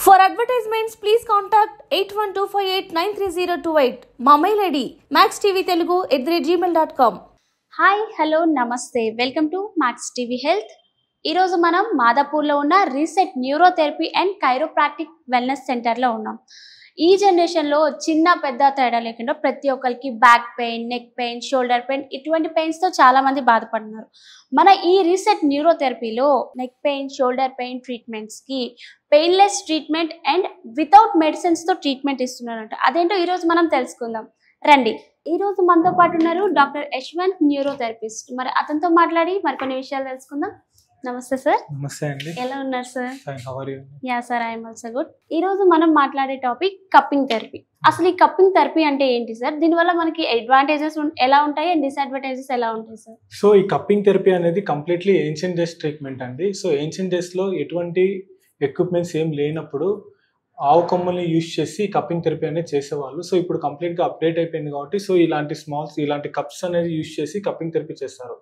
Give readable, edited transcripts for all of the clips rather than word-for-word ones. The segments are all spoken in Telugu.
For advertisements, please contact 8125893028. మా mail ID maxtvtelugu@gmail.com. Hi hello నమస్తే welcome to Max TV health. ఈరోజు మనం మాదాపూర్లో ఉన్న reset neurotherapy and chiropractic wellness సెంటర్లో ఉన్నాం. ఈ జనరేషన్లో చిన్న పెద్ద తేడా లేకుండా ప్రతి ఒక్కరికి back pain, neck pain, shoulder pain ఇటువంటి పెయిన్స్తో చాలామంది బాధపడుతున్నారు. మన ఈ రీసెట్ న్యూరోథెరపీలో నెక్ పెయిన్, షోల్డర్ పెయిన్ ట్రీట్మెంట్స్కి పెయిన్లెస్ ట్రీట్మెంట్ అండ్ వితౌట్ మెడిసిన్స్తో ట్రీట్మెంట్ ఇస్తున్నారంట. అదేంటో ఈరోజు మనం తెలుసుకుందాం రండి. ఈరోజు మనతో పాటు ఉన్నారు డాక్టర్ యశ్వంత్, న్యూరోథెరపిస్ట్. మరి అతనితో మాట్లాడి మరికొన్ని విషయాలు తెలుసుకుందాం. నమస్తే సార్. నమస్తే అండి. ఎలా ఉన్నారు sir? Fine, how are you? Yeah sir, I'm also good. ఈ రోజు మనం మాట్లాడే టాపిక్ కప్పింగ్ థెరపీ. అసలు ఈ కప్పింగ్ థెరపీ అంటే ఏంటి సార్? దీనివల్ల మనకి అడ్వాంటేజెస్ ఎలా ఉంటాయి అండ్ డిసడ్వాంటేజెస్ ఎలా ఉంటాయి సార్? సో ఈ కప్పింగ్ థెరపీ అనేది కంప్లీట్లీ ఏన్షియంట్ డేస్ ట్రీట్మెంట్ అండి. సో ఏన్షియంట్ డేస్లో ఎటువంటి ఎక్విప్మెంట్స్ ఏం లేనప్పుడు ఆవు కొమ్మల్ని యూజ్ చేసి కప్పింగ్ థెరపీ అనేది చేసేవాళ్ళు. సో ఇప్పుడు కంప్లీట్గా అప్డేట్ అయిపోయింది కాబట్టి సో ఇలాంటి కప్స్ అనేది యూజ్ చేసి కప్పింగ్ థెరపీ చేస్తారు.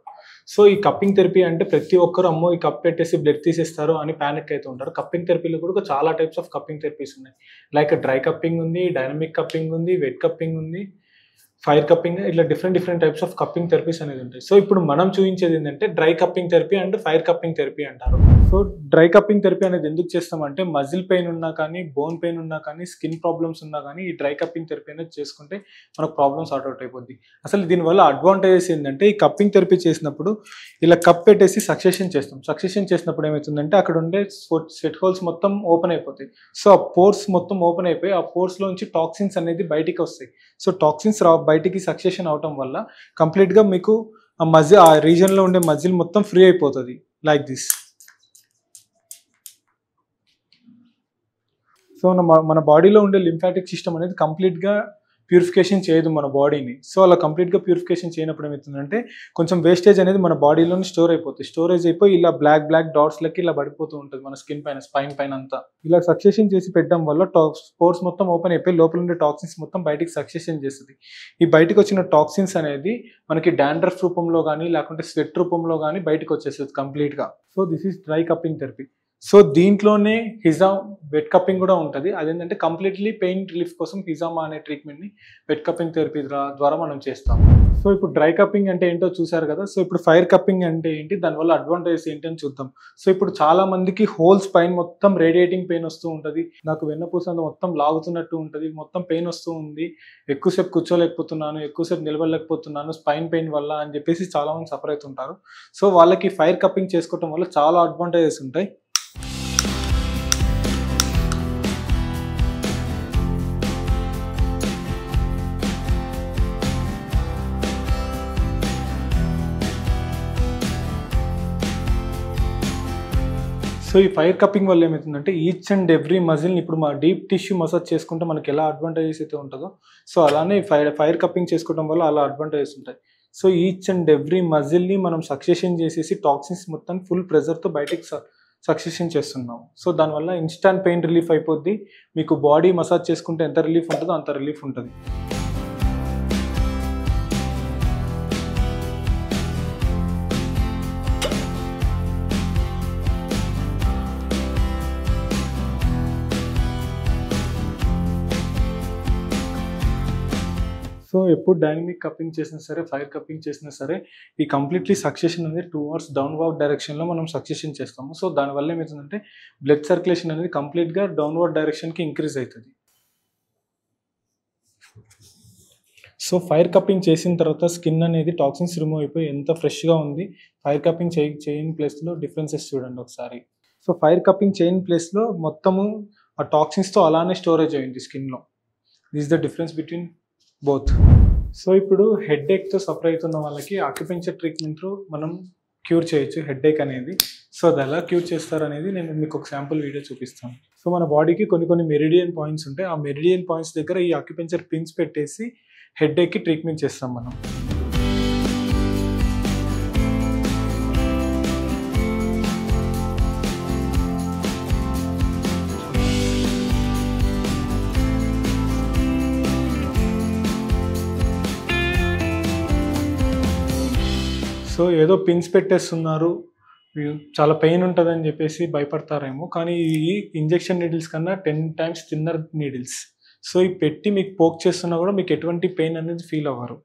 సో ఈ కప్పింగ్ థెరపీ అంటే ప్రతి ఒక్కరు అమ్మో ఈ కప్ పెట్టేసి బ్లడ్ తీసేస్తారు అని ప్యానిక్ అయితే ఉంటారు. కప్పింగ్ థెరపీలో కూడా చాలా టైప్స్ ఆఫ్ కప్పింగ్ థెరపీస్ ఉన్నాయి. లైక్ డ్రై కప్పింగ్ ఉంది, డైనమిక్ కప్పింగ్ ఉంది, వెట్ కప్పింగ్ ఉంది, ఫైర్ కప్పింగ్, ఇట్లా different types of cupping therapies అనేది ఉంటాయి. సో ఇప్పుడు మనం చూపించేది ఏంటంటే dry cupping therapy and fire cupping therapy అంటారు. సో డ్రై కప్పింగ్ థెరపీ అనేది ఎందుకు చేస్తామంటే మజిల్ పెయిన్ ఉన్నా కానీ, బోన్ పెయిన్ ఉన్నా కానీ, స్కిన్ ప్రాబ్లమ్స్ ఉన్నా కానీ ఈ డ్రై కప్పింగ్ థెరపీ అనేది చేసుకుంటే మనకు ప్రాబ్లమ్స్ సార్ట్ అవుట్ అయిపోద్ది. అసలు దీనివల్ల అడ్వాంటేజెస్ ఏంటంటే ఈ కప్పింగ్ థెరపీ చేసినప్పుడు ఇలా కప్ పెట్టేసి సక్సెషన్ చేస్తాం. సక్సెషన్ చేసినప్పుడు ఏమవుతుందంటే అక్కడ ఉండే స్వెట్ హోల్స్ మొత్తం ఓపెన్ అయిపోతాయి. సో ఆ పోర్స్ మొత్తం ఓపెన్ అయిపోయి ఆ పోర్స్లోంచి టాక్సిన్స్ అనేది బయటికి వస్తాయి. సో టాక్సిన్స్ బయటికి సక్సెషన్ అవటం వల్ల కంప్లీట్గా మీకు ఆ రీజన్లో ఉండే మజిల్ మొత్తం ఫ్రీ అయిపోతుంది లైక్ దిస్. సో మన బాడీలో ఉండే లింఫాటిక్ సిస్టమ్ అనేది కంప్లీట్గా ప్యూరిఫికేషన్ చేయదు మన బాడీని. సో అలా కంప్లీట్గా ప్యూరిఫికేషన్ చేయనప్పుడు ఏమవుతుందంటే కొంచెం వేస్టేజ్ అనేది మన బాడీలోని స్టోరేజ్ అయిపోయి ఇలా బ్లాక్ డాట్స్ లెక్క ఇలా పడిపోతూ ఉంటుంది మన స్కిన్ పైన, స్పైన్ పైన అంతా. ఇలా సక్సెషన్ చేసి పెట్టడం వల్ల పోర్స్ మొత్తం ఓపెన్ అయిపోయి లోపల ఉండే టాక్సిన్స్ మొత్తం బయటికి సక్సెషన్ చేస్తుంది. ఈ బయటకు వచ్చిన టాక్సిన్స్ అనేది మనకి డాండ్రఫ్ రూపంలో కానీ లేకుంటే స్వెట్ రూపంలో కానీ బయటకు వచ్చేస్తుంది కంప్లీట్గా. So this is dry cupping therapy. So దీంట్లోనే హిజామ్ వెట్ కప్పింగ్ కూడా ఉంటుంది. అదేంటంటే కంప్లీట్లీ పెయిన్ రిలీఫ్ కోసం హిజామా అనే ట్రీట్మెంట్ని వెట్ కప్పింగ్ థెరపీ ద్వారా మనం చేస్తాం. సో ఇప్పుడు డ్రై కప్పింగ్ అంటే ఏంటో చూసారు కదా. సో ఇప్పుడు ఫైర్ కప్పింగ్ అంటే ఏంటి, దానివల్ల అడ్వాంటేజెస్ ఏంటి అని చూద్దాం. సో ఇప్పుడు చాలా మందికి హోల్స్ పైన మొత్తం రేడియేటింగ్ పెయిన్ వస్తూ ఉంటుంది. నాకు వెన్నపూస మొత్తం లాగుతున్నట్టు ఉంటుంది, మొత్తం పెయిన్ వస్తూ ఉంది, ఎక్కువసేపు కూర్చోలేకపోతున్నాను, ఎక్కువసేపు నిలబడలేకపోతున్నాను స్పైన్ పెయిన్ వల్ల అని చెప్పేసి చాలా మంది సఫర్ అవుతుంటారు. సో వాళ్ళకి ఫైర్ కప్పింగ్ చేసుకోవడం వల్ల చాలా అడ్వాంటేజెస్ ఉంటాయి. సో ఈ ఫైర్ కప్పింగ్ వల్ల ఏమవుతుందంటే ఈచ్ అండ్ ఎవ్రీ మజిల్ని ఇప్పుడు మా డీప్ టిష్యూ మసాజ్ చేసుకుంటే మనకి ఎలా అడ్వాంటేజెస్ అయితే ఉంటుందో సో అలానే ఫైర్ కప్పింగ్ చేసుకోవడం వల్ల అలా అడ్వాంటేజెస్ ఉంటాయి. సో ఈచ్ అండ్ ఎవ్రీ మజిల్ని మనం సక్సెషన్ చేసేసి టాక్సిన్స్ మొత్తం ఫుల్ ప్రెజర్తో బయటకి సక్సెషన్ చేస్తున్నాం. సో దానివల్ల ఇన్స్టాంట్ పెయిన్ రిలీఫ్ అయిపోద్ది. మీకు బాడీ మసాజ్ చేసుకుంటే ఎంత రిలీఫ్ ఉంటుందో అంత రిలీఫ్ ఉంటుంది. సో ఎప్పుడు డైనమిక్ కప్పింగ్ చేసినా సరే, ఫైర్ కప్పింగ్ చేసినా సరే ఈ కంప్లీట్లీ సక్సెషన్ అనేది టువర్డ్స్ డౌన్వర్డ్ డైరెక్షన్లో మనం సక్సెషన్ చేస్తాము. సో దానివల్ల ఏమవుతుందంటే బ్లడ్ సర్క్యులేషన్ అనేది కంప్లీట్గా డౌన్వర్డ్ డైరెక్షన్కి ఇంక్రీజ్ అవుతుంది. సో ఫైర్ కప్పింగ్ చేసిన తర్వాత స్కిన్ అనేది టాక్సిన్స్ రిమూవ్ అయిపోయి ఎంత ఫ్రెష్గా ఉంది. ఫైర్ కప్పింగ్ చేయని ప్లేస్లో డిఫరెన్సెస్ చూడండి ఒకసారి. సో ఫైర్ కప్పింగ్ చేయని ప్లేస్లో మొత్తము ఆ టాక్సిన్స్తో అలానే స్టోరేజ్ అయింది స్కిన్లో. This the difference between both. So ఇప్పుడు హెడ్ఏక్తో సఫర్ అవుతున్న వాళ్ళకి ఆక్యుపెంచర్ ట్రీట్మెంట్ మనం క్యూర్ చేయొచ్చు హెడ్ఏక్ అనేది. సో అది ఎలా క్యూర్ చేస్తారు అనేది నేను మీకు ఒక శాంపుల్ వీడియో చూపిస్తాను. సో మన బాడీకి కొన్ని మెరిడియన్ పాయింట్స్ ఉంటాయి. ఆ మెరిడియన్ పాయింట్స్ దగ్గర ఈ ఆక్యుపెంచర్ పిన్స్ పెట్టేసి హెడ్ఏక్కి ట్రీట్మెంట్ చేస్తాం మనం. సో ఏదో పిన్స్ పెట్టేస్తున్నారు, చాలా పెయిన్ ఉంటుందని చెప్పేసి భయపడతారేమో, కానీ ఈ ఇంజెక్షన్ నీడిల్స్ కన్నా 10 times థిన్నర్ నీడిల్స్. సో ఈ పెట్టి మీకు పోక్ చేస్తున్నా కూడా మీకు ఎటువంటి పెయిన్ అనేది ఫీల్ అవ్వరు.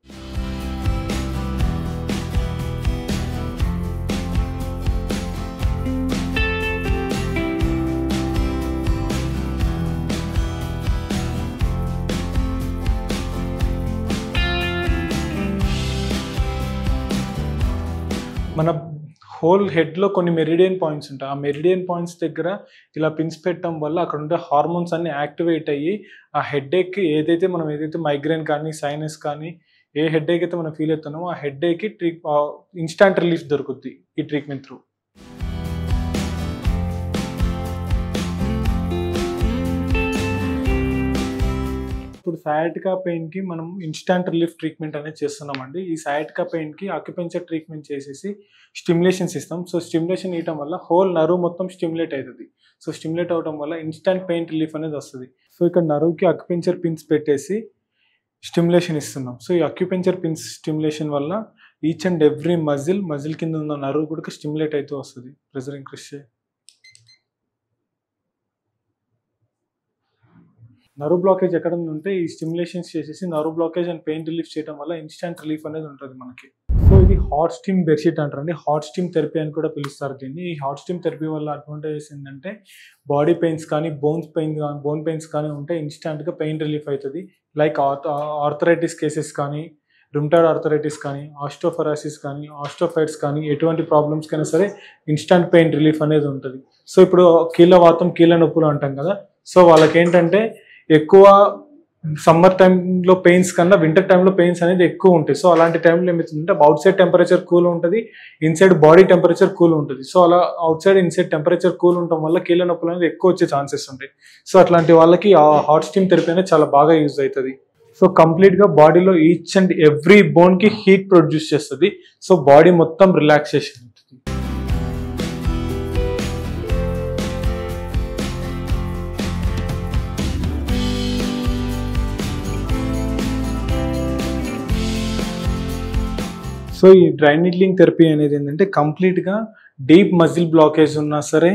మన హోల్ హెడ్లో కొన్ని మెరిడియన్ పాయింట్స్ ఉంటాయి. ఆ మెరిడియన్ పాయింట్స్ దగ్గర ఇలా పిన్స్ పెట్టడం వల్ల అక్కడ ఉండే హార్మోన్స్ అన్ని యాక్టివేట్ అయ్యి ఆ హెడ్ఏక్కి ఏదైతే మైగ్రేన్ కానీ సైనస్ కానీ ఏ హెడ్ఏక్ అయితే మనం ఫీల్ అవుతున్నామో ఆ హెడ్ఏక్కి ఇన్స్టాంట్ రిలీఫ్ దొరుకుద్ది ఈ ట్రీట్మెంట్ త్రూ. ఇప్పుడు సయాటికా పెయిన్కి మనం ఇన్స్టాంట్ రిలీఫ్ ట్రీట్మెంట్ అనేది చేస్తున్నామండి. ఈ సయాటికా పెయిన్కి అక్యుపెంచర్ ట్రీట్మెంట్ చేసేసి స్టిమ్యులేషన్స్ ఇస్తాం. సో స్టిమ్యులేషన్ ఇవ్వడం వల్ల హోల్ నర్వ్ మొత్తం స్టిమ్యులేట్ అవుతుంది. సో స్టిమ్యులేట్ అవడం వల్ల ఇన్స్టాంట్ పెయిన్ రిలీఫ్ అనేది వస్తుంది. సో ఇక్కడ నర్వ్కి అక్యుపెంచర్ పిన్స్ పెట్టేసి స్టిమ్యులేషన్ ఇస్తున్నాం. సో ఈ అక్యుపెంచర్ పిన్స్ స్టిమ్యులేషన్ వల్ల ఈచ్ అండ్ ఎవ్రీ మజిల్ కింద ఉన్న నర్వ్ కూడా స్టిమ్యులేట్ అవుతూ వస్తుంది. ప్రెజర్ ఇంక్రీజ్ చేయి. నర్వ్ బ్లాకేజ్ ఎక్కడ ఉంటే ఈ స్టిమ్యులేషన్స్ చేసేసి nerve blockage and pain relief చేయడం వల్ల ఇన్స్టాంట్ రిలీఫ్ అనేది ఉంటుంది మనకి. సో ఇది హాట్ స్టీమ్ బెడ్షీట్ అంటారండి. హాట్ స్టీమ్ థెరపీ అని కూడా పిలుస్తారు దీన్ని. ఈ హాట్ స్టీమ్ థెరపీ వల్ల అడ్వాంటేజెస్ ఏంటంటే బాడీ పెయిన్స్ కానీ బోన్ పెయిన్స్ కానీ ఉంటే ఇన్స్టాంట్గా పెయిన్ రిలీఫ్ అవుతుంది. లైక్ ఆర్థరైటిస్ కేసెస్ కానీ, రుమటాయిడ్ ఆర్థరైటిస్ కానీ, ఆస్టోఫరాసిస్ కానీ, ఆస్టోఫైట్స్ కానీ ఎటువంటి ప్రాబ్లమ్స్ కైనా సరే ఇన్స్టాంట్ పెయిన్ రిలీఫ్ అనేది ఉంటుంది. సో ఇప్పుడు కీళ్ళ నొప్పులు అంటాం కదా. సో వాళ్ళకి ఏంటంటే ఎక్కువ సమ్మర్ టైంలో పెయిన్స్ కన్నా వింటర్ టైంలో పెయిన్స్ అనేది ఎక్కువ ఉంటాయి. సో అలాంటి టైంలో ఏమవుతుందంటే అవుట్ సైడ్ టెంపరేచర్ కూల్ ఉంటుంది, ఇన్సైడ్ బాడీ టెంపరేచర్ కూల్ ఉంటుంది. సో అలా out side inside temperature cool ఉండటం వల్ల కీళ్ళ నొప్పులు అనేది ఎక్కువ వచ్చే ఛాన్సెస్ ఉంటాయి. సో అట్లాంటి వాళ్ళకి ఆ హాట్ స్టీమ్ థెరపీ అనేది చాలా బాగా యూజ్ అవుతుంది. సో కంప్లీట్గా బాడీలో ఈచ్ అండ్ ఎవ్రీ బోన్కి హీట్ ప్రొడ్యూస్ చేస్తుంది. సో బాడీ మొత్తం రిలాక్సేషన్. సో ఈ డ్రై నీడ్లింగ్ థెరపీ అనేది ఏంటంటే కంప్లీట్గా డీప్ మజిల్ బ్లాకేజ్ ఉన్నా సరే,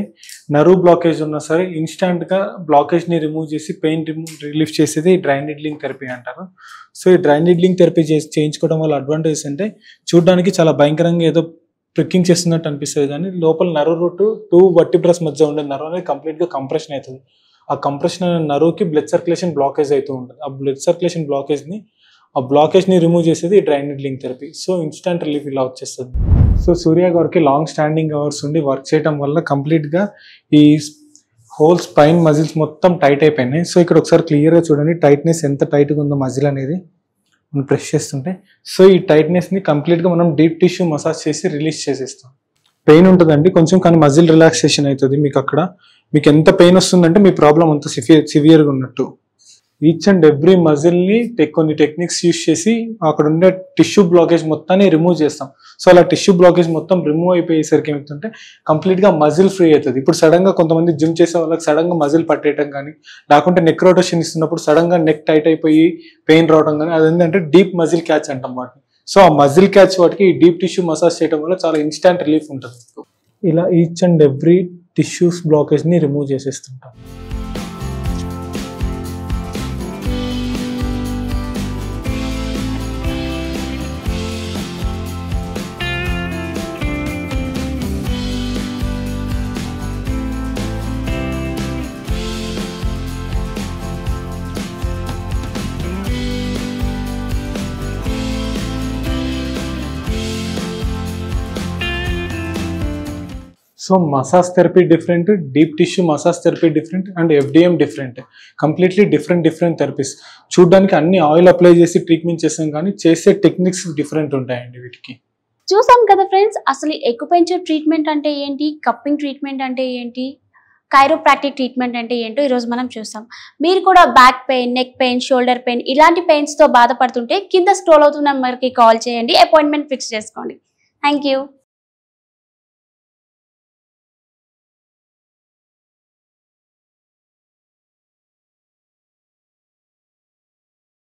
నర్వ్ బ్లాకేజ్ ఉన్నా సరే ఇన్స్టాంట్గా బ్లాకేజ్ని రిమూవ్ చేసి పెయిన్ రిలీఫ్ చేసేది ఈ డ్రై నీడ్లింగ్ థెరపీ అంటారు. సో ఈ డ్రై నీడ్లింగ్ థెరపీ చేయించుకోవడం వల్ల అడ్వాంటేజ్ అంటే చూడడానికి చాలా భయంకరంగా ఏదో ప్రిక్కింగ్ చేస్తున్నట్టు అనిపిస్తుంది, కానీ లోపల నర్వ్ రూట్ 2 వర్టిబ్రస్ మధ్య ఉండే నర్వ్ అనేది కంప్లీట్గా కంప్రెషన్ అవుతుంది. ఆ కంప్రెషన్ అనే నర్వ్కి బ్లడ్ సర్క్యులేషన్ బ్లాకేజ్ అవుతూ ఉంటుంది. ఆ బ్లడ్ సర్క్యులేషన్ బ్లాకేజ్ని రిమూవ్ చేసేది dry needling therapy. So instant relief ఇలా వచ్చేస్తుంది. సో సూర్య గారికి లాంగ్ స్టాండింగ్ అవర్స్ ఉండి వర్క్ చేయడం వల్ల కంప్లీట్గా ఈ హోల్ స్పైన్ మజిల్స్ మొత్తం టైట్ అయిపోయినాయి. సో ఇక్కడ ఒకసారి క్లియర్గా చూడండి టైట్నెస్ ఎంత టైట్గా ఉందో మజిల్ అనేది మనం ప్రెస్ చేస్తుంటే. సో ఈ టైట్నెస్ని కంప్లీట్గా మనం డీప్ టిష్యూ మసాజ్ చేసి రిలీజ్ చేసేస్తాం. పెయిన్ ఉంటుందండి కొంచెం, కానీ మజిల్ రిలాక్సేషన్ అవుతుంది మీకు. అక్కడ మీకు ఎంత పెయిన్ వస్తుందంటే మీ ప్రాబ్లం అంత సివియర్గా ఉన్నట్టు. ఈచ్ అండ్ ఎవ్రీ మజిల్ని కొన్ని టెక్నిక్స్ యూస్ చేసి అక్కడ ఉండే టిష్యూ బ్లాకేజ్ మొత్తాన్ని రిమూవ్ చేస్తాం. సో అలా టిష్యూ బ్లాకేజ్ మొత్తం రిమూవ్ అయిపోయేసరికి ఏమవుతుంటే కంప్లీట్గా మజిల్ ఫ్రీ అవుతుంది. ఇప్పుడు సడన్గా కొంతమంది జిమ్ చేసే వాళ్ళకి సడన్గా మజిల్ పట్టేయడం కానీ, లేకుంటే నెక్ రొటేషన్ ఇస్తున్నప్పుడు సడన్గా నెక్ టైట్ అయిపోయి పెయిన్ రావడం కానీ, అది ఏంటంటే డీప్ మజిల్ క్యాచ్ అంటాం వాటిని. సో ఆ మజిల్ క్యాచ్ వాటికి ఈ డీప్ టిష్యూ మసాజ్ చేయడం వల్ల చాలా ఇన్స్టాంట్ రిలీఫ్ ఉంటుంది. ఇలా ఈచ్ అండ్ ఎవ్రీ టిష్యూస్ బ్లాకేజ్ని రిమూవ్ చేసేస్తుంటాం. So massage therapy different, deep tissue massage therapy different, and FDM different. Completely different therapies. చూడడానికి అన్ని ఆయిల్ అప్లై చేసి ట్రీట్మెంట్ చేస్తాం, కానీ చేసే టెక్నిక్స్ డిఫరెంట్ ఉంటాయండి వీటికి. చూసాం కదా ఫ్రెండ్స్, అసలు ఎక్యుపెంచర్ ట్రీట్మెంట్ అంటే ఏంటి, కప్పింగ్ ట్రీట్మెంట్ అంటే ఏంటి, కైరోప్రాక్టిక్ ట్రీట్మెంట్ అంటే ఏంటో ఈరోజు మనం చూస్తాం. మీరు కూడా back pain, neck pain, shoulder pain ఇలాంటి పెయిన్స్తో బాధపడుతుంటే కింద స్క్రోల్ అవుతున్న నెంబర్కి కాల్ చేయండి, అపాయింట్మెంట్ ఫిక్స్ చేసుకోండి. Thank you.